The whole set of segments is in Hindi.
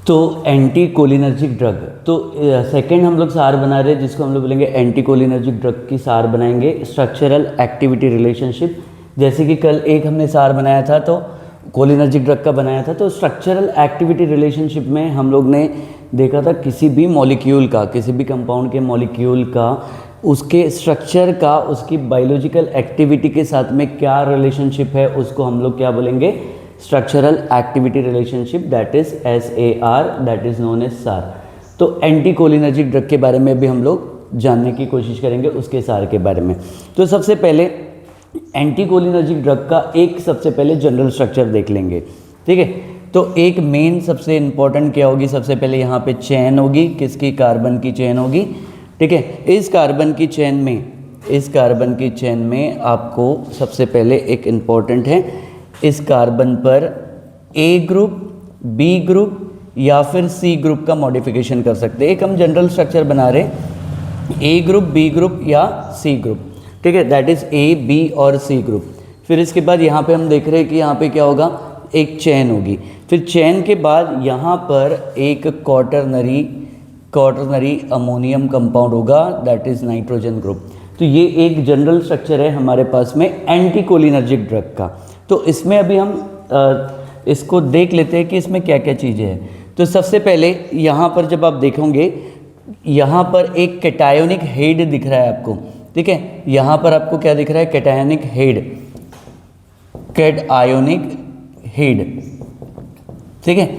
तो एंटी कोलिनर्जिक ड्रग, तो सेकंड हम लोग सार बना रहे हैं जिसको हम लोग बोलेंगे एंटी कोलिनर्जिक ड्रग की सार बनाएंगे, स्ट्रक्चरल एक्टिविटी रिलेशनशिप। जैसे कि कल एक हमने सार बनाया था तो कोलिनर्जिक ड्रग का बनाया था, तो स्ट्रक्चरल एक्टिविटी रिलेशनशिप में हम लोग ने देखा था किसी भी मॉलिक्यूल का, किसी भी कंपाउंड के मॉलिक्यूल का, उसके स्ट्रक्चर का उसकी बायोलॉजिकल एक्टिविटी के साथ में क्या रिलेशनशिप है, उसको हम लोग क्या बोलेंगे, structural activity relationship, that is SAR, that is known as SAR. तो एंटी कोलिनर्जिक ड्रग के बारे में भी हम लोग जानने की कोशिश करेंगे, उसके सार के बारे में। तो सबसे पहले एंटी कोलिनर्जिक ड्रग का एक सबसे पहले जनरल स्ट्रक्चर देख लेंगे, ठीक है। तो एक मेन सबसे इंपॉर्टेंट क्या होगी, सबसे पहले यहाँ पे चेन होगी, किसकी, कार्बन की चेन होगी, ठीक है। इस कार्बन की चेन में आपको सबसे पहले एक इम्पॉर्टेंट है, इस कार्बन पर A ग्रुप, B ग्रुप या फिर C ग्रुप का मॉडिफिकेशन कर सकते हैं। एक हम जनरल स्ट्रक्चर बना रहे हैं, A ग्रुप, B ग्रुप या C ग्रुप, ठीक है, दैट इज A, B और C ग्रुप। फिर इसके बाद यहाँ पे हम देख रहे हैं कि यहाँ पे क्या होगा, एक चेन होगी। फिर चेन के बाद यहाँ पर एक क्वाटरनरी अमोनियम कंपाउंड होगा, दैट इज नाइट्रोजन ग्रुप। तो ये एक जनरल स्ट्रक्चर है हमारे पास में एंटी कोलिनर्जिक ड्रग का। तो इसमें अभी हम इसको देख लेते हैं कि इसमें क्या क्या चीज़ें हैं। तो सबसे पहले यहाँ पर जब आप देखोगे, यहाँ पर एक कैटायोनिक हेड दिख रहा है आपको, ठीक है। यहाँ पर आपको क्या दिख रहा है, कैटायोनिक हेड, ठीक है।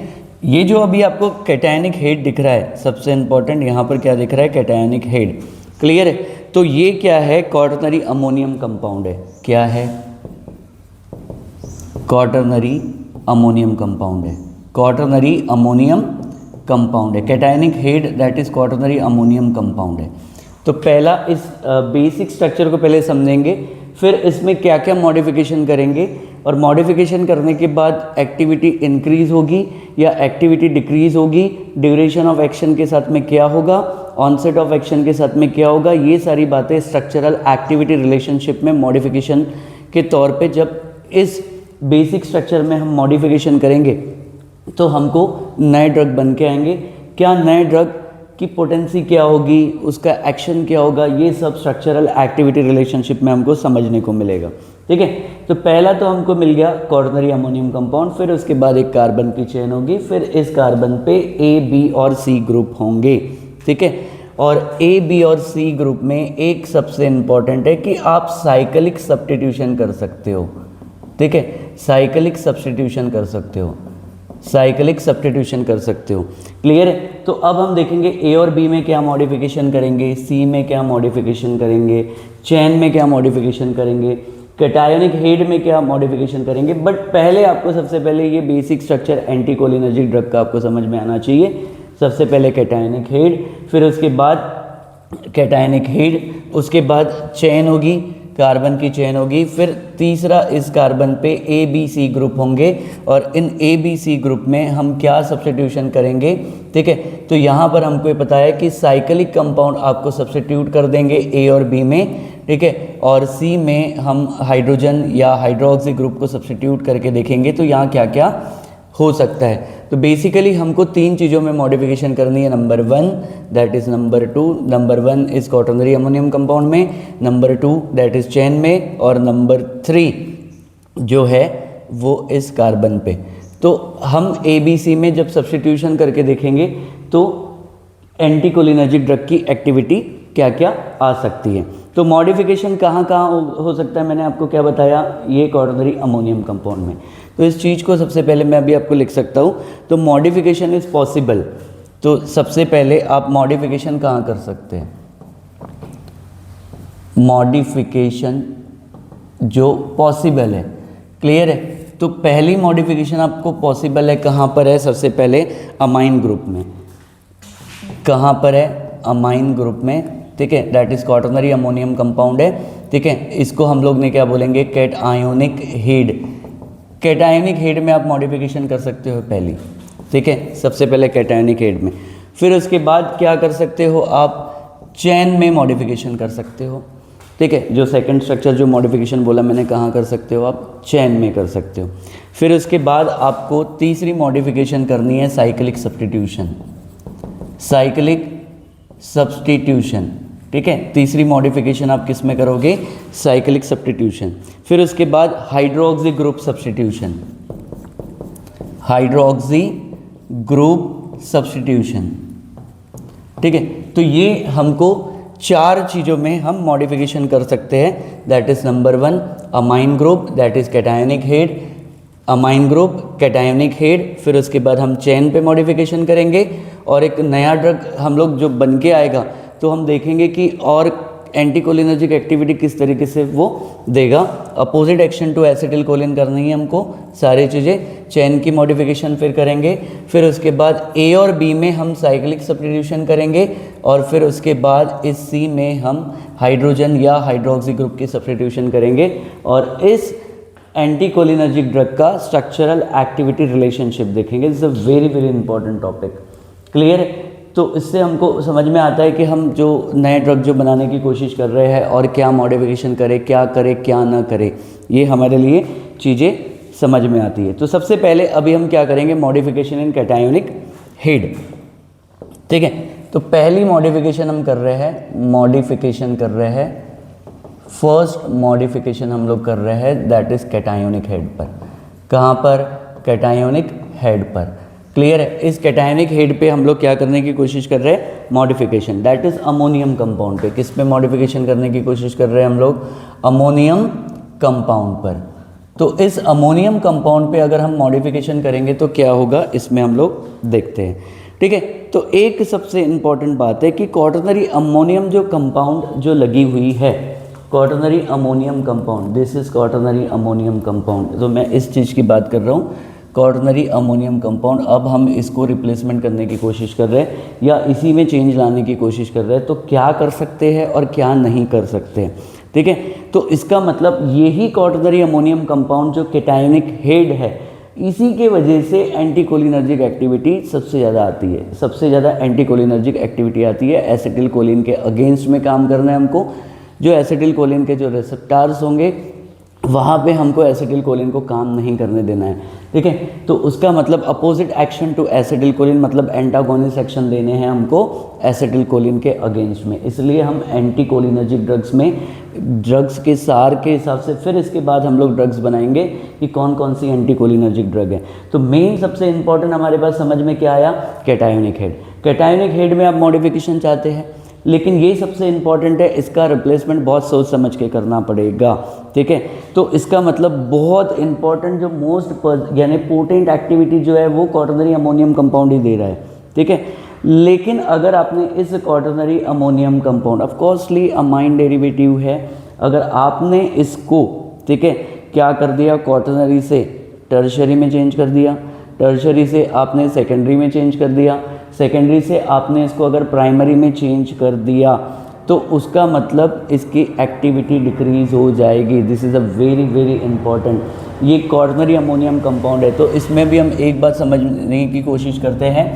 ये जो अभी आपको कैटायोनिक हेड दिख रहा है, सबसे इंपॉर्टेंट यहाँ पर क्या दिख रहा है, कैटायोनिक हेड, क्लियर है। तो ये क्या है, क्वाटरनरी अमोनियम कंपाउंड है। क्या है, क्वाटरनरी अमोनियम कंपाउंड है, क्वाटरनरी अमोनियम कंपाउंड है, cationic head that is quaternary ammonium compound है। तो पहला इस बेसिक स्ट्रक्चर को पहले समझेंगे, फिर इसमें क्या क्या मॉडिफिकेशन करेंगे, और मॉडिफिकेशन करने के बाद एक्टिविटी इंक्रीज होगी या एक्टिविटी डिक्रीज होगी, ड्यूरेशन ऑफ एक्शन के साथ में क्या होगा, ऑनसेट ऑफ एक्शन के साथ में क्या होगा, ये सारी बातें स्ट्रक्चरल एक्टिविटी रिलेशनशिप में मॉडिफिकेशन के तौर पे जब इस बेसिक स्ट्रक्चर में हम मॉडिफिकेशन करेंगे तो हमको नए ड्रग बन के आएंगे। क्या नए ड्रग की पोटेंसी क्या होगी, उसका एक्शन क्या होगा, ये सब स्ट्रक्चरल एक्टिविटी रिलेशनशिप में हमको समझने को मिलेगा, ठीक है। तो पहला तो हमको मिल गया क्वाटरनरी अमोनियम कंपाउंड, फिर उसके बाद एक कार्बन की चेन होगी, फिर इस कार्बन पे A, B और C ग्रुप होंगे, ठीक है। और A, B और C ग्रुप में एक सबसे इम्पॉर्टेंट है कि आप साइक्लिक सब्स्टिट्यूशन कर सकते हो, ठीक है, साइक्लिक सब्स्टिट्यूशन कर सकते हो, साइक्लिक सब्स्टिट्यूशन कर सकते हो, क्लियर है। तो अब हम देखेंगे A और B में क्या मॉडिफिकेशन करेंगे, C में क्या मॉडिफिकेशन करेंगे, चेन में क्या मॉडिफिकेशन करेंगे, कैटायोनिक हेड में क्या मॉडिफिकेशन करेंगे। बट पहले आपको सबसे पहले ये basic structure anti cholinergic drug का आपको समझ में आना चाहिए। सबसे पहले कैटायोनिक हेड, फिर उसके बाद कैटायोनिक हेड, उसके बाद चेन होगी, कार्बन की चेन होगी, फिर तीसरा इस कार्बन पे A, B, C ग्रुप होंगे, और इन A, B, C ग्रुप में हम क्या सब्स्टिट्यूशन करेंगे, ठीक है। तो यहाँ पर हमको ये पता है कि साइक्लिक कंपाउंड आपको सब्स्टिट्यूट कर देंगे A और B में, ठीक है, और C में हम हाइड्रोजन या हाइड्रोक्सी ग्रुप को सब्स्टिट्यूट करके देखेंगे तो यहाँ क्या क्या हो सकता है। तो बेसिकली हमको तीन चीज़ों में मॉडिफिकेशन करनी है, number 1 that is number 2, number 1 इस क्वाटरनरी अमोनियम कंपाउंड में, नंबर 2 दैट इज़ चेन में, और नंबर 3 जो है वो इस कार्बन पे। तो हम ABC में जब सब्स्टिट्यूशन करके देखेंगे तो एंटी कोलिनर्जिक ड्रग की एक्टिविटी क्या क्या आ सकती है। तो मॉडिफिकेशन कहाँ कहाँ हो सकता है, मैंने आपको क्या बताया, ये क्वाटरनरी अमोनियम कंपाउंड में। तो इस चीज़ को सबसे पहले मैं अभी आपको लिख सकता हूँ। तो मॉडिफिकेशन इज़ पॉसिबल, तो सबसे पहले आप मॉडिफिकेशन कहाँ कर सकते हैं, मॉडिफिकेशन जो पॉसिबल है, क्लियर है। तो पहली मॉडिफिकेशन आपको पॉसिबल है कहाँ पर है, सबसे पहले अमाइन ग्रुप में। कहाँ पर है, अमाइन ग्रुप में, ठीक है, that is quaternary ammonium compound है, ठीक है। इसको हम लोग ने क्या बोलेंगे, कैटायोनिक हेड। कैटायोनिक हेड में आप मॉडिफिकेशन कर सकते हो पहली, ठीक है, सबसे पहले कैटायोनिक हेड में। फिर उसके बाद क्या कर सकते हो आप, चेन में मॉडिफिकेशन कर सकते हो, ठीक है। जो सेकंड स्ट्रक्चर जो मॉडिफिकेशन बोला मैंने, कहाँ कर सकते हो आप, चेन में कर सकते हो। फिर उसके बाद आपको तीसरी मॉडिफिकेशन करनी है साइक्लिक सब्स्टिट्यूशन, साइक्लिक सब्स्टिट्यूशन, ठीक है। तीसरी मॉडिफिकेशन आप किस में करोगे, साइक्लिक सब्स्टिट्यूशन। फिर उसके बाद hydroxy group substitution, hydroxy group substitution, ठीक है। तो ये हमको 4 चीज़ों में हम मॉडिफिकेशन कर सकते हैं। That is number 1 amine group, that is cationic head, amine group cationic head. फिर उसके बाद हम चेन पे मॉडिफिकेशन करेंगे और एक नया ड्रग हम लोग जो बन के आएगा तो हम देखेंगे कि और एंटीकोलिनर्जिक एक्टिविटी किस तरीके से वो देगा। Opposite action to acetylcholine करनी है हमको, सारी चीज़ें। चेन की मॉडिफिकेशन फिर करेंगे। फिर उसके बाद ए और बी में हम साइक्लिक सब्स्टिट्यूशन करेंगे और फिर उसके बाद इस सी में हम हाइड्रोजन या हाइड्रोक्सी ग्रुप की सब्स्टिट्यूशन करेंगे। और इस एंटीकोलिनर्जिक ड्रग का स्ट्रक्चरल एक्टिविटी रिलेशनशिप देखेंगे। This is a very very important topic. Clear है? तो इससे हमको समझ में आता है कि हम जो नए ड्रग जो बनाने की कोशिश कर रहे हैं और क्या मॉडिफिकेशन करें क्या ना करें, ये हमारे लिए चीज़ें समझ में आती है। तो सबसे पहले अभी हम क्या करेंगे, मॉडिफिकेशन इन कैटायोनिक हेड, ठीक है। तो पहली मॉडिफिकेशन हम कर रहे हैं, फर्स्ट मॉडिफिकेशन हम लोग कर रहे हैं दैट इज कैटायोनिक हेड पर। कहाँ पर? कैटायोनिक हेड पर। क्लियर है? इस कैटायोनिक हेड पे हम लोग क्या करने की कोशिश कर रहे हैं, modification, that is ammonium compound पे। किस पे मॉडिफिकेशन करने की कोशिश कर रहे हैं हम लोग? अमोनियम कंपाउंड पर। तो इस अमोनियम कंपाउंड पे अगर हम मॉडिफिकेशन करेंगे तो क्या होगा, इसमें हम लोग देखते हैं, ठीक है। तो एक सबसे इंपॉर्टेंट बात है कि क्वाटरनरी अमोनियम जो कंपाउंड जो लगी हुई है, quaternary ammonium compound, this is quaternary ammonium compound. तो मैं इस चीज़ की बात कर रहा हूँ, क्वाटरनरी अमोनियम कंपाउंड। अब हम इसको रिप्लेसमेंट करने की कोशिश कर रहे हैं या इसी में चेंज लाने की कोशिश कर रहे हैं। तो क्या कर सकते हैं और क्या नहीं कर सकते हैं, ठीक है। तो इसका मतलब यही क्वाटरनरी अमोनियम कंपाउंड जो कैटायोनिक हेड है, इसी के वजह से एंटीकोलिनर्जिक एक्टिविटी सबसे ज़्यादा आती है। सबसे ज़्यादा एंटीकोलिनर्जिक एक्टिविटी आती है। एसिटिल कोलिन के अगेंस्ट में काम करना है हमको। जो एसिटिल कोलिन के जो रिसेप्टार्स होंगे वहाँ पे हमको एसिटिल कोलिन को काम नहीं करने देना है, ठीक है। तो उसका मतलब opposite action to acetylcholine, मतलब एंटागोनिस्ट एक्शन देने हैं हमको एसिटिल कोलिन के अगेंस्ट में। इसलिए हम एंटीकोलिनर्जिक ड्रग्स में ड्रग्स के सार के हिसाब से फिर इसके बाद हम लोग ड्रग्स बनाएंगे कि कौन कौन सी एंटीकोलिनर्जिक ड्रग है। तो मेन सबसे इंपॉर्टेंट हमारे पास समझ में क्या आया, कैटायोनिक हेड। कैटायोनिक हेड में आप मॉडिफिकेशन चाहते हैं, लेकिन ये सबसे इंपॉर्टेंट है, इसका रिप्लेसमेंट बहुत सोच समझ के करना पड़ेगा, ठीक है। तो इसका मतलब बहुत इंपॉर्टेंट जो मोस्ट यानी पोटेंट एक्टिविटी जो है वो क्वाटरनरी अमोनियम कंपाउंड ही दे रहा है, ठीक है। लेकिन अगर आपने इस quaternary ammonium compound, of coarsely amine derivative है, अगर आपने इसको, ठीक है, क्या कर दिया, क्वाटरनरी से टर्शरी में चेंज कर दिया, टर्शरी से आपने सेकेंडरी में चेंज कर दिया, सेकेंडरी से आपने इसको अगर प्राइमरी में चेंज कर दिया, तो उसका मतलब इसकी एक्टिविटी डिक्रीज हो जाएगी। This is a very very important. ये क्वाटरनरी अमोनियम कंपाउंड है, तो इसमें भी हम एक बात समझने की कोशिश करते हैं,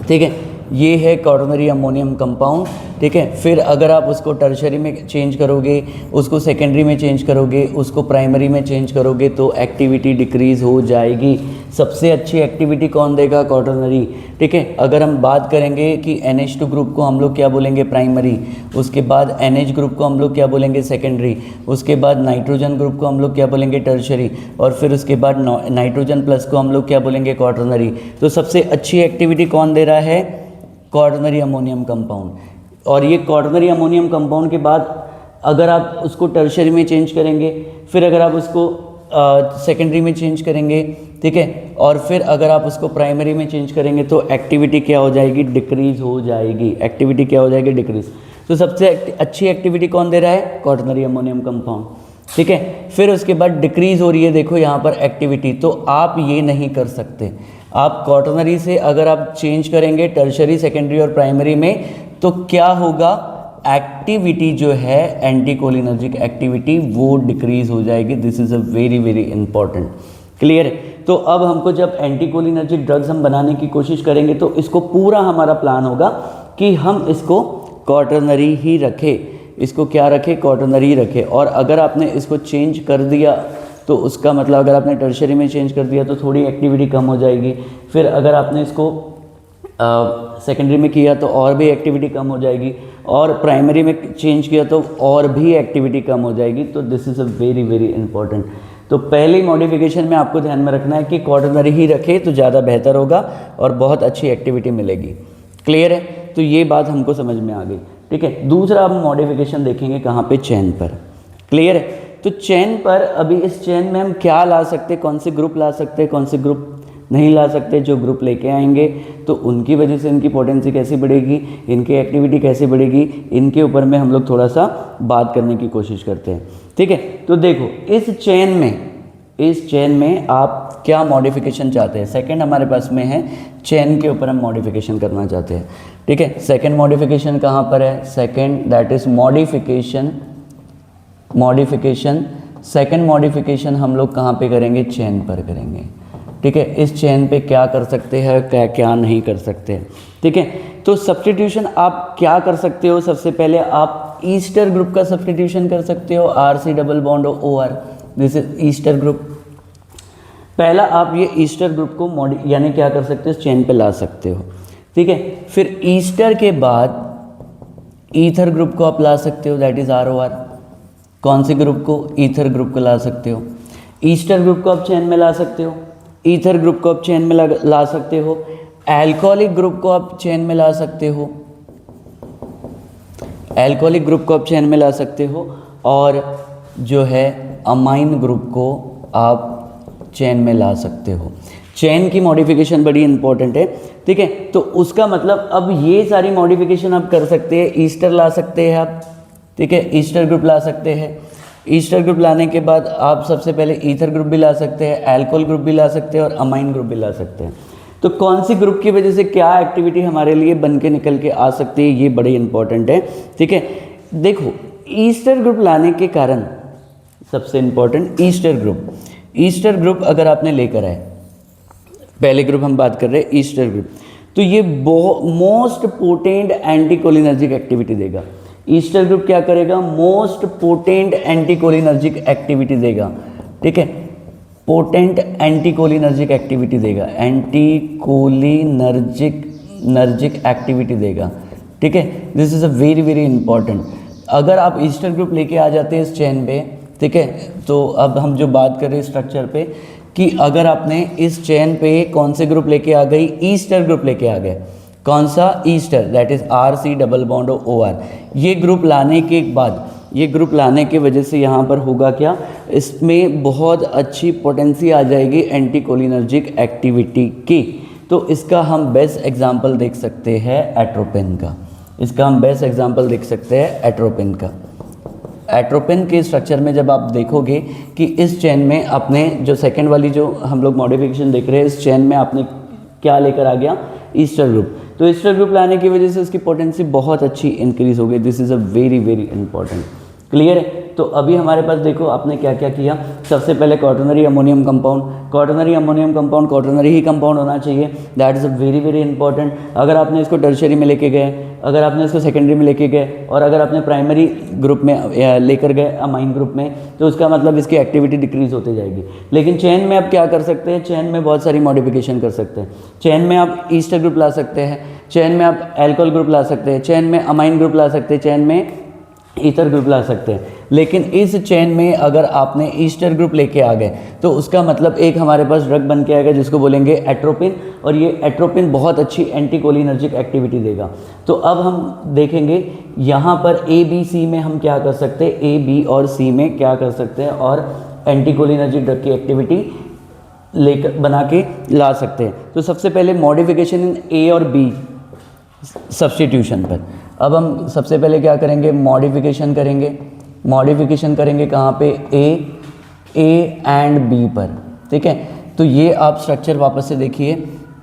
ठीक है। ये है क्वाटरनरी अमोनियम कंपाउंड, ठीक है। फिर अगर आप उसको टर्शरी में चेंज करोगे, उसको सेकेंडरी में चेंज करोगे, उसको प्राइमरी में चेंज करोगे, तो एक्टिविटी डिक्रीज़ हो जाएगी। सबसे अच्छी एक्टिविटी कौन देगा, क्वाटरनरी, ठीक है। अगर हम बात करेंगे कि NH2 ग्रुप को हम लोग क्या बोलेंगे, प्राइमरी, उसके बाद NH ग्रुप को हम लोग क्या बोलेंगे, सेकेंडरी, उसके बाद नाइट्रोजन ग्रुप को हम लोग क्या बोलेंगे, टर्शरी, और फिर उसके बाद नाइट्रोजन प्लस को हम लोग क्या बोलेंगे, क्वाटरनरी। तो सबसे अच्छी एक्टिविटी कौन दे रहा है, क्वाटरनरी अमोनियम कंपाउंड। और ये क्वाटरनरी अमोनियम कंपाउंड के बाद अगर आप उसको टर्शरी में चेंज करेंगे, फिर अगर आप उसको सेकेंडरी में चेंज करेंगे, ठीक है, और फिर अगर आप उसको प्राइमरी में चेंज करेंगे, तो एक्टिविटी क्या हो जाएगी, डिक्रीज हो जाएगी। एक्टिविटी क्या हो जाएगी, डिक्रीज। तो सबसे अच्छी एक्टिविटी कौन दे रहा है, क्वाटरनरी अमोनियम कंपाउंड, ठीक है। फिर उसके बाद डिक्रीज हो रही है, देखो यहाँ पर एक्टिविटी, तो आप ये नहीं कर सकते। आप क्वाटरनरी से अगर आप चेंज करेंगे टर्शरी, सेकेंडरी और प्राइमरी में, तो क्या होगा, एक्टिविटी जो है एंटीकोलिनर्जिक एक्टिविटी वो डिक्रीज हो जाएगी। This is a very very important. Clear है? तो अब हमको जब एंटीकोलिनर्जिक ड्रग्स हम बनाने की कोशिश करेंगे, तो इसको पूरा हमारा प्लान होगा कि हम इसको क्वाटरनरी ही रखें। इसको क्या रखें, क्वाटरनरी रखें। और अगर आपने इसको चेंज कर दिया तो उसका मतलब अगर आपने टर्शियरी में चेंज कर दिया तो थोड़ी एक्टिविटी कम हो जाएगी। फिर अगर आपने इसको सेकेंडरी में किया तो और भी एक्टिविटी कम हो जाएगी, और प्राइमरी में चेंज किया तो और भी एक्टिविटी कम हो जाएगी। तो this is a very very important. तो पहली मॉडिफिकेशन में आपको ध्यान में रखना है कि क्वाटरनरी ही रखे तो ज़्यादा बेहतर होगा और बहुत अच्छी एक्टिविटी मिलेगी। क्लियर है? तो ये बात हमको समझ में आ गई। ठीक है, दूसरा अब मॉडिफिकेशन देखेंगे कहाँ पे, चेन पर। क्लियर है? तो चेन पर अभी इस चेन में हम क्या ला सकते, कौन से ग्रुप ला सकते, कौन से ग्रुप नहीं ला सकते। जो ग्रुप लेके आएंगे तो उनकी वजह से इनकी पोटेंसी कैसी बढ़ेगी, इनकी एक्टिविटी कैसे बढ़ेगी, इनके ऊपर में हम लोग थोड़ा सा बात करने की कोशिश करते हैं। ठीक है, तो देखो इस चेन में आप क्या मॉडिफिकेशन चाहते हैं। सेकंड हमारे पास में है, चेन के ऊपर हम मॉडिफिकेशन करना चाहते हैं। ठीक है, सेकंड मॉडिफिकेशन कहाँ पर है, second that is modification. Second modification हम लोग कहाँ पे करेंगे, चेन पर करेंगे। ठीक है, इस चेन पे क्या कर सकते हैं, क्या क्या नहीं कर सकते। ठीक है, तो सब्स्टिट्यूशन आप क्या कर सकते हो, सबसे पहले आप ईस्टर ग्रुप का सब्स्टिट्यूशन कर सकते हो, RC double bond OR, this is Easter group. पहला आप ये ईस्टर ग्रुप को यानी क्या कर सकते हो, चेन पे ला सकते हो। ठीक है, फिर ईस्टर के बाद ईथर ग्रुप को आप ला सकते हो, दैट इज ROR। कौन से ग्रुप को, ईथर ग्रुप को ला सकते हो। ईस्टर ग्रुप को आप चेन में ला सकते हो, ईथर ग्रुप को आप चेन में ला सकते हो, एल्कोहलिक ग्रुप को आप चेन में ला सकते हो, एल्कोहलिक ग्रुप को आप चेन में ला सकते हो, और जो है अमाइन ग्रुप को आप चेन में ला सकते हो। चेन की मॉडिफिकेशन बड़ी इंपॉर्टेंट है। ठीक है, तो उसका मतलब अब ये सारी मॉडिफिकेशन आप कर सकते हैं। ईस्टर ला सकते हैं आप, ठीक है, ईस्टर ग्रुप ला सकते हैं। ईस्टर ग्रुप लाने के बाद आप सबसे पहले ईथर ग्रुप भी ला सकते हैं, एल्कोहल ग्रुप भी ला सकते हैं और अमाइन ग्रुप भी ला सकते हैं। तो कौन सी ग्रुप की वजह से क्या एक्टिविटी हमारे लिए बन के निकल के आ सकती है, ये बड़ी इंपॉर्टेंट है। ठीक है, देखो ईस्टर ग्रुप लाने के कारण सबसे इंपॉर्टेंट ईस्टर ग्रुप अगर आपने लेकर आए, पहले ग्रुप हम बात कर रहे हैं ईस्टर ग्रुप, तो ये मोस्ट पोटेंट एंटीकोलिनर्जिक एक्टिविटी देगा। ईस्टर ग्रुप क्या करेगा, मोस्ट पोटेंट एंटीकोलिनर्जिक एक्टिविटी देगा। ठीक है, पोटेंट एंटीकोलिनर्जिक एक्टिविटी देगा, एंटीकोलिनर्जिक एक्टिविटी देगा। ठीक है, this is a very very important. अगर आप ईस्टर ग्रुप लेके आ जाते हैं इस चेन पे, ठीक है, तो अब हम जो बात कर रहे हैं स्ट्रक्चर पे कि अगर आपने इस चेन पे कौन से ग्रुप लेके आ गई, ईस्टर ग्रुप लेके आ गए। कौन सा, Easter, that is RC double bond OR। ये ग्रुप लाने के बाद, ये ग्रुप लाने की वजह से यहाँ पर होगा क्या, इसमें बहुत अच्छी पोटेंसी आ जाएगी एंटीकोलिनर्जिक एक्टिविटी की। तो इसका हम बेस्ट एग्जांपल देख सकते हैं एट्रोपिन का, इसका हम बेस्ट एग्जांपल देख सकते हैं एट्रोपिन का। एट्रोपिन के स्ट्रक्चर में जब आप देखोगे कि इस चेन में आपने जो सेकेंड वाली जो हम लोग मॉडिफिकेशन देख रहे हैं, इस चेन में आपने क्या लेकर आ गया, ईस्टर ग्रुप। तो ईस्टर ग्रुप लाने की वजह से उसकी पोटेंसी बहुत अच्छी इंक्रीज हो गई। This is a very very important. Clear है? तो अभी हमारे पास देखो आपने क्या क्या किया। सबसे पहले क्वाटरनरी अमोनियम कंपाउंड, क्वाटरनरी ही कंपाउंड होना चाहिए, that is a very very important. अगर आपने इसको टर्शियरी में लेके गए, अगर आपने इसको सेकेंडरी में लेके गए, और अगर आपने प्राइमरी ग्रुप में लेकर गए अमाइन ग्रुप में, तो उसका मतलब इसकी एक्टिविटी डिक्रीज होती जाएगी। लेकिन चेन में आप क्या कर सकते हैं, चेन में बहुत सारी मॉडिफिकेशन कर सकते हैं। चेन में आप ईस्टर ग्रुप ला सकते हैं, चेन में आप एल्कोहल ग्रुप ला सकते हैं, चेन में अमाइन ग्रुप ला सकते हैं, चेन में ईथर ग्रुप ला सकते हैं। लेकिन इस चेन में अगर आपने ईस्टर ग्रुप लेके आ गए तो उसका मतलब एक हमारे पास ड्रग बन के आएगा जिसको बोलेंगे एट्रोपिन, और ये एट्रोपिन बहुत अच्छी एंटीकोलिनर्जिक एक्टिविटी देगा। तो अब हम देखेंगे यहाँ पर ABC में हम क्या कर सकते हैं, A, B और C में क्या कर सकते हैं और एंटीकोलिनर्जिक ड्रग की एक्टिविटी लेकर बना के ला सकते हैं। तो सबसे पहले मॉडिफिकेशन इन A और B सब्स्टिट्यूशन पर। अब हम सबसे पहले क्या करेंगे, मॉडिफिकेशन करेंगे कहाँ पे, A एंड B पर। ठीक है, तो ये आप स्ट्रक्चर वापस से देखिए।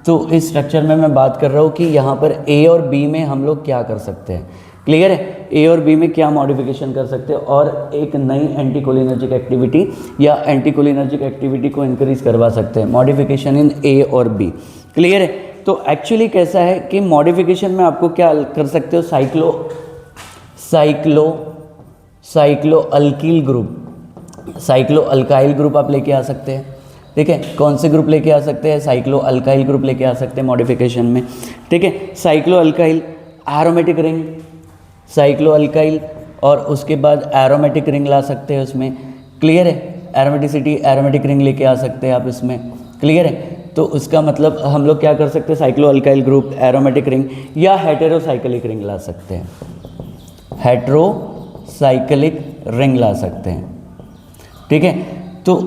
तो इस स्ट्रक्चर में मैं बात कर रहा हूँ कि यहाँ पर A और B में हम लोग क्या कर सकते हैं। क्लियर है, A और B में क्या मॉडिफिकेशन कर सकते हैं और एक नई एंटीकोलिनर्जिक एक्टिविटी या एंटीकोलिनर्जिक एक्टिविटी को इंक्रीज करवा सकते हैं। मॉडिफिकेशन इन A और B। क्लियर है? तो एक्चुअली कैसा है कि मॉडिफिकेशन में आपको क्या कर सकते हो, cyclo alkyl group, cyclo alkyl group आप लेके आ सकते हैं, ठीक है। कौन से ग्रुप लेके आ सकते हैं? साइक्लो अल्काइल ग्रुप लेके आ सकते हैं मॉडिफिकेशन में, ठीक है। Cyclo alkyl aromatic ring, cyclo alkyl और उसके बाद एरोमेटिक रिंग ला सकते हैं उसमें, क्लियर है। एरोमेटिसिटी एरोमेटिक रिंग लेके आ सकते हैं आप इसमें, क्लियर है। तो उसका मतलब हम लोग क्या कर सकते हैं, cyclo alkyl group, aromatic ring या हेटेरोसाइक्लिक रिंग ला सकते हैं, हेटेरोसाइक्लिक रिंग ला सकते हैं, ठीक है। तो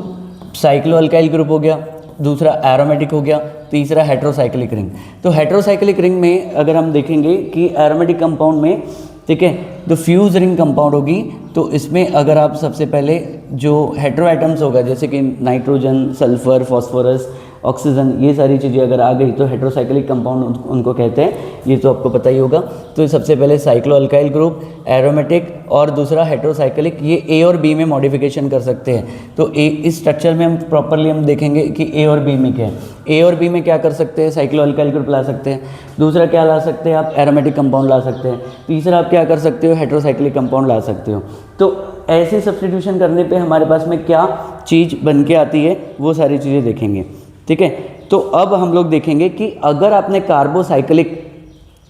साइक्लो अल्काइल ग्रुप हो गया, दूसरा एरोमेटिक हो गया, तीसरा हेटेरोसाइक्लिक रिंग। तो हेटेरोसाइक्लिक रिंग में अगर हम देखेंगे कि एरोमेटिक कंपाउंड में, ठीक है, तो फ्यूज रिंग कंपाउंड होगी। तो इसमें अगर आप सबसे पहले जो हेटेरो एटम्स होगा जैसे कि नाइट्रोजन, सल्फर, फॉस्फोरस, ऑक्सीजन, ये सारी चीज़ें अगर आ गई तो हेटेरोसाइक्लिक कंपाउंड उनको कहते हैं, ये तो आपको पता ही होगा। तो सबसे पहले साइक्लो अल्काइल ग्रुप, एरोमेटिक और दूसरा हेटेरोसाइक्लिक, ये ए और बी में मॉडिफिकेशन कर सकते हैं। तो ए इस स्ट्रक्चर में हम प्रॉपरली हम देखेंगे कि ए और बी में क्या है। ए और बी में क्या कर सकते हैं, साइक्लो अल्काइल ग्रुप ला सकते हैं, दूसरा क्या ला सकते हैं आप, एरोमेटिक कंपाउंड ला सकते हैं, तीसरा आप क्या कर सकते हो, हेटेरोसाइक्लिक कंपाउंड ला सकते हो। तो ऐसे सब्स्टिट्यूशन करने पे हमारे पास में क्या चीज़ बन के आती है वो सारी चीज़ें देखेंगे, ठीक है। तो अब हम लोग देखेंगे कि अगर आपने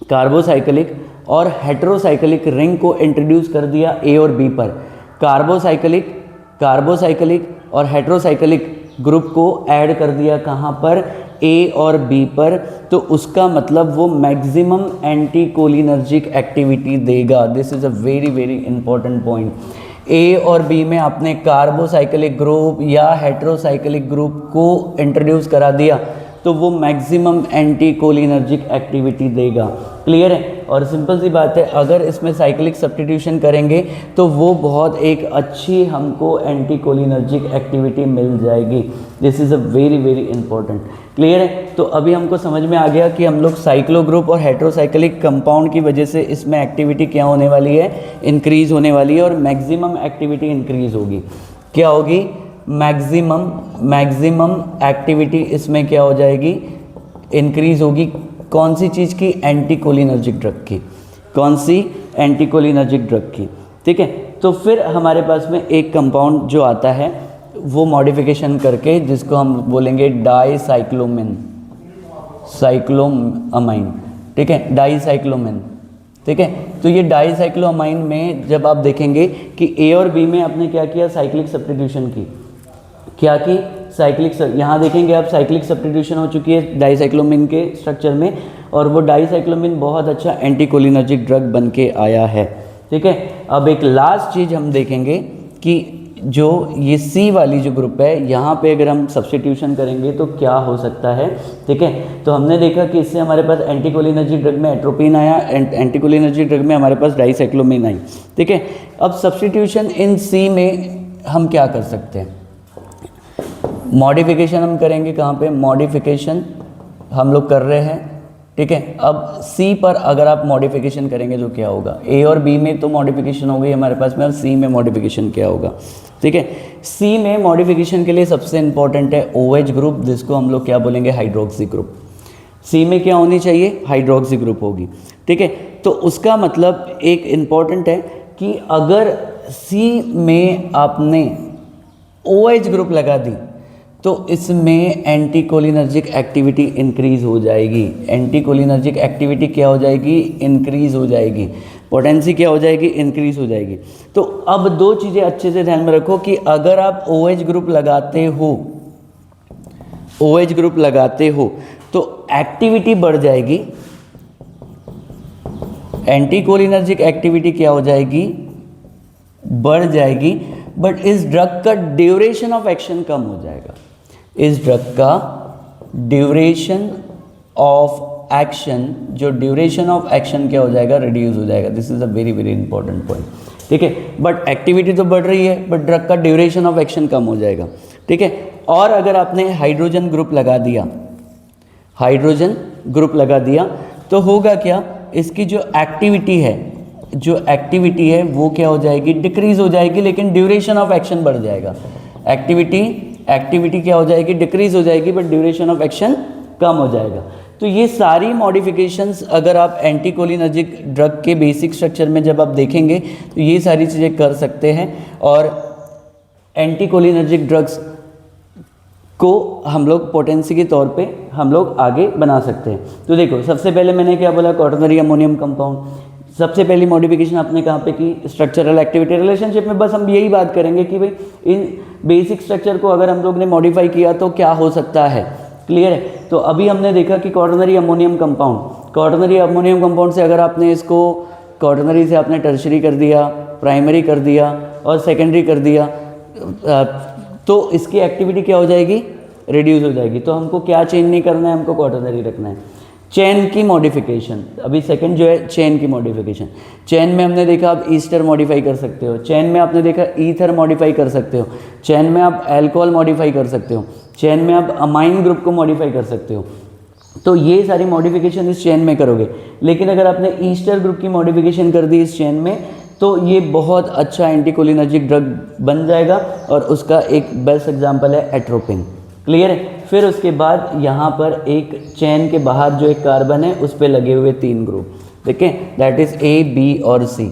कार्बोसाइक्लिक और हेटेरोसाइक्लिक रिंग को इंट्रोड्यूस कर दिया ए और बी पर, कार्बोसाइक्लिक और हेटेरोसाइक्लिक ग्रुप को ऐड कर दिया कहाँ पर, ए और बी पर, तो उसका मतलब वो मैक्सिमम एंटी कोलिनर्जिक एक्टिविटी देगा। This is a very very important point. A और बी में आपने कार्बोसाइक्लिक ग्रुप या हेटेरोसाइक्लिक ग्रुप को इंट्रोड्यूस करा दिया तो वो मैक्सिमम एंटी कोलिनर्जिक एक्टिविटी देगा, क्लियर है। और सिंपल सी बात है, अगर इसमें साइक्लिक सब्स्टिट्यूशन करेंगे तो वो बहुत एक अच्छी हमको एंटी कोलिनर्जिक एक्टिविटी मिल जाएगी। This is a very very important, clear है। तो अभी हमको समझ में आ गया कि हम लोग साइक्लो ग्रुप और हेटेरोसाइक्लिक कंपाउंड की वजह से इसमें एक्टिविटी क्या होने वाली है, इंक्रीज़ होने वाली है और मैक्सिमम एक्टिविटी इंक्रीज़ होगी। क्या होगी, मैक्सिमम एक्टिविटी इसमें क्या हो जाएगी, इंक्रीज़ होगी। कौन सी चीज़ की, एंटीकोलिनर्जिक ड्रग की, कौन सी, एंटीकोलिनर्जिक ड्रग की, ठीक है। तो फिर हमारे पास में एक कंपाउंड जो आता है वो मॉडिफिकेशन करके जिसको हम बोलेंगे डाईसाइक्लोमिन, साइक्लोअमाइन, ठीक है, डाईसाइक्लोमिन, ठीक है। तो ये डाईसाइक्लोअमाइन में जब आप देखेंगे कि ए और बी में आपने क्या किया, साइक्लिक सब्स्टिट्यूशन की, क्या की, साइक्लिक, यहाँ देखेंगे आप साइक्लिक सब्स्टिट्यूशन हो चुकी है डाईसाइक्लोमिन के स्ट्रक्चर में और वो डाईसाइक्लोमिन बहुत अच्छा एंटीकोलिनर्जिक ड्रग बन के आया है, ठीक है। अब एक लास्ट चीज़ हम देखेंगे कि जो ये सी वाली जो ग्रुप है यहाँ पे अगर हम सब्स्टिट्यूशन करेंगे तो क्या हो सकता है, ठीक है। तो हमने देखा कि इससे हमारे पास एंटीकोलिनर्जिक ड्रग में एट्रोपिन आया, एंटीकोलिनर्जिक ड्रग में हमारे पास डाईसाइक्लोमिन आई, ठीक है। अब सब्स्टिट्यूशन इन सी में हम क्या कर सकते हैं, मॉडिफिकेशन हम करेंगे, कहाँ पे, मॉडिफिकेशन हम लोग कर रहे हैं, ठीक है। अब सी पर अगर आप मॉडिफिकेशन करेंगे तो क्या होगा, ए और बी में तो मॉडिफिकेशन हो गई हमारे पास में, और सी में मॉडिफिकेशन क्या होगा, ठीक है। सी में मॉडिफिकेशन के लिए सबसे इंपॉर्टेंट है OH ग्रुप, जिसको हम लोग क्या बोलेंगे, हाइड्रोक्सी ग्रुप। सी में क्या होनी चाहिए, हाइड्रोक्सी ग्रुप होगी, ठीक है। तो उसका मतलब एक इम्पॉर्टेंट है कि अगर सी में आपने OH ग्रुप लगा दी तो इसमें एंटीकोलिनर्जिक एक्टिविटी इंक्रीज़ हो जाएगी। एंटीकोलिनर्जिक एक्टिविटी क्या हो जाएगी, इंक्रीज़ हो जाएगी। पोटेंसी क्या हो जाएगी, इंक्रीज़ हो जाएगी। तो अब दो चीज़ें अच्छे से ध्यान में रखो कि अगर आप OH ग्रुप लगाते हो, OH ग्रुप लगाते हो तो एक्टिविटी बढ़ जाएगी, एंटीकोलिनर्जिक एक्टिविटी क्या हो जाएगी, बढ़ जाएगी, बट इस ड्रग का ड्यूरेशन ऑफ एक्शन कम हो जाएगा। इस ड्रग का ड्यूरेशन ऑफ एक्शन, जो ड्यूरेशन ऑफ एक्शन क्या हो जाएगा, रिड्यूस हो जाएगा। This is a very very important point, ठीक है। बट एक्टिविटी तो बढ़ रही है, बट ड्रग का ड्यूरेशन ऑफ एक्शन कम हो जाएगा, ठीक है। और अगर आपने हाइड्रोजन ग्रुप लगा दिया, हाइड्रोजन ग्रुप लगा दिया तो होगा क्या, इसकी जो एक्टिविटी है वो क्या हो जाएगी, डिक्रीज हो जाएगी, लेकिन ड्यूरेशन ऑफ एक्शन बढ़ जाएगा। एक्टिविटी क्या हो जाएगी, डिक्रीज हो जाएगी, बट ड्यूरेशन ऑफ एक्शन कम हो जाएगा। तो ये सारी मॉडिफिकेशंस अगर आप एंटीकोलिनर्जिक ड्रग के बेसिक स्ट्रक्चर में जब आप देखेंगे तो ये सारी चीज़ें कर सकते हैं। और एंटीकोलिनर्जिक ड्रग्स को हम लोग पोटेंसी के तौर पे हम लोग आगे बना सकते हैं। तो देखो सबसे पहले मैंने क्या बोला, क्वाटरनरी अमोनियम कंपाउंड। सबसे पहली मॉडिफिकेशन आपने कहाँ पे की, स्ट्रक्चरल एक्टिविटी रिलेशनशिप में। बस हम यही बात करेंगे कि भाई इन बेसिक स्ट्रक्चर को अगर हम लोग ने मॉडिफाई किया तो क्या हो सकता है, क्लियर है। तो अभी हमने देखा कि क्वाटरनरी अमोनियम कंपाउंड से अगर आपने इसको क्वाटरनरी से आपने टर्शरी कर दिया, प्राइमरी कर दिया और सेकेंडरी कर दिया, तो इसकी एक्टिविटी क्या हो जाएगी, रिड्यूस हो जाएगी। तो हमको क्या चेंज नहीं करना है, हमको क्वाटरनरी रखना है। चेन की मॉडिफिकेशन, अभी सेकंड जो है चेन की मॉडिफिकेशन। चेन में हमने देखा आप ईस्टर मॉडिफाई कर सकते हो, चेन में आपने देखा ईथर मॉडिफाई कर सकते हो, चेन में आप अल्कोहल मॉडिफाई कर सकते हो, चेन में आप अमाइन ग्रुप को मॉडिफाई कर सकते हो। तो ये सारी मॉडिफिकेशन इस चेन में करोगे। लेकिन अगर आपने ईस्टर ग्रुप की मॉडिफिकेशन कर दी इस चेन में, तो ये बहुत अच्छा एंटीकोलिनर्जिक ड्रग बन जाएगा और उसका एक बेस्ट एग्जांपल है एट्रोपिन, क्लियर है। फिर उसके बाद यहाँ पर एक चेन के बाहर जो एक कार्बन है उस पर लगे हुए 3 ग्रुप, देखें, दैट इज ए, बी और सी।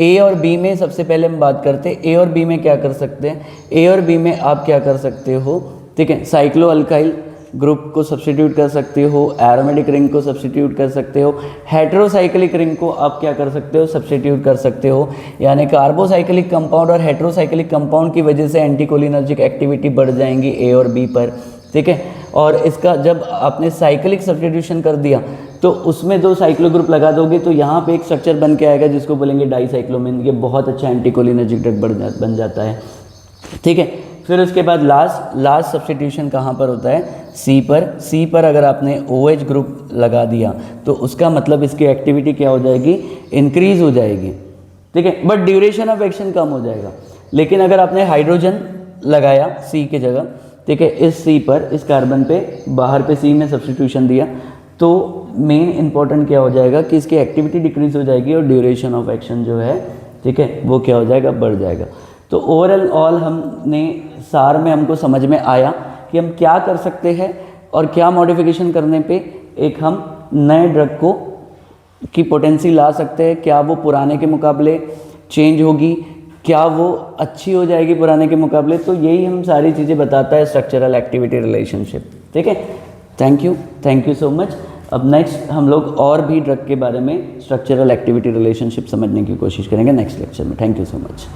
ए और बी में सबसे पहले हम बात करते हैं, ए और बी में क्या कर सकते हैं। ए और बी में आप क्या कर सकते हो, ठीक है, साइक्लो अल्काइल ग्रुप को सब्सटीट्यूट कर सकते हो, एरोमेटिक रिंग को सब्सटीट्यूट कर सकते हो, हेटेरोसाइक्लिक रिंग को आप क्या कर सकते हो, सब्सटीट्यूट कर सकते हो। यानी कार्बोसाइक्लिक कंपाउंड और हेटेरोसाइक्लिक कंपाउंड की वजह से एंटीकोलिनर्जिक एक्टिविटी बढ़ जाएंगी ए और बी पर, ठीक है। और इसका जब आपने साइक्लिक सब्सटीट्यूशन कर दिया तो उसमें 2 साइक्लो ग्रुप लगा दोगे तो यहाँ पे एक स्ट्रक्चर बन के आएगा जिसको बोलेंगे डाईसाइक्लोमिन। ये बहुत अच्छा एंटीकोलिनर्जिक ड्रग बन जाता है, ठीक है। फिर उसके बाद लास्ट सब्सटीट्यूशन कहाँ पर होता है, सी पर। सी पर अगर आपने OH ग्रुप लगा दिया तो उसका मतलब इसकी एक्टिविटी क्या हो जाएगी, इंक्रीज हो जाएगी, ठीक है, बट ड्यूरेशन ऑफ एक्शन कम हो जाएगा। लेकिन अगर आपने हाइड्रोजन लगाया सी के जगह, ठीक है, इस सी पर, इस कार्बन पे, बाहर पे सी में सब्सटीट्यूशन दिया, तो मेन इंपॉर्टेंट क्या हो जाएगा कि इसकी एक्टिविटी डिक्रीज हो जाएगी और ड्यूरेशन ऑफ एक्शन जो है, ठीक है, वो क्या हो जाएगा, बढ़ जाएगा। तो ओवरऑल हमने सार में हमको समझ में आया कि हम क्या कर सकते हैं और क्या मॉडिफिकेशन करने पे एक हम नए ड्रग को की पोटेंसी ला सकते हैं, क्या वो पुराने के मुकाबले चेंज होगी, क्या वो अच्छी हो जाएगी पुराने के मुकाबले। तो यही हम सारी चीज़ें बताता है स्ट्रक्चरल एक्टिविटी रिलेशनशिप, ठीक है। Thank you so much. अब नेक्स्ट हम लोग और भी ड्रग के बारे में स्ट्रक्चरल एक्टिविटी रिलेशनशिप समझने की कोशिश करेंगे नेक्स्ट लेक्चर में। Thank you so much.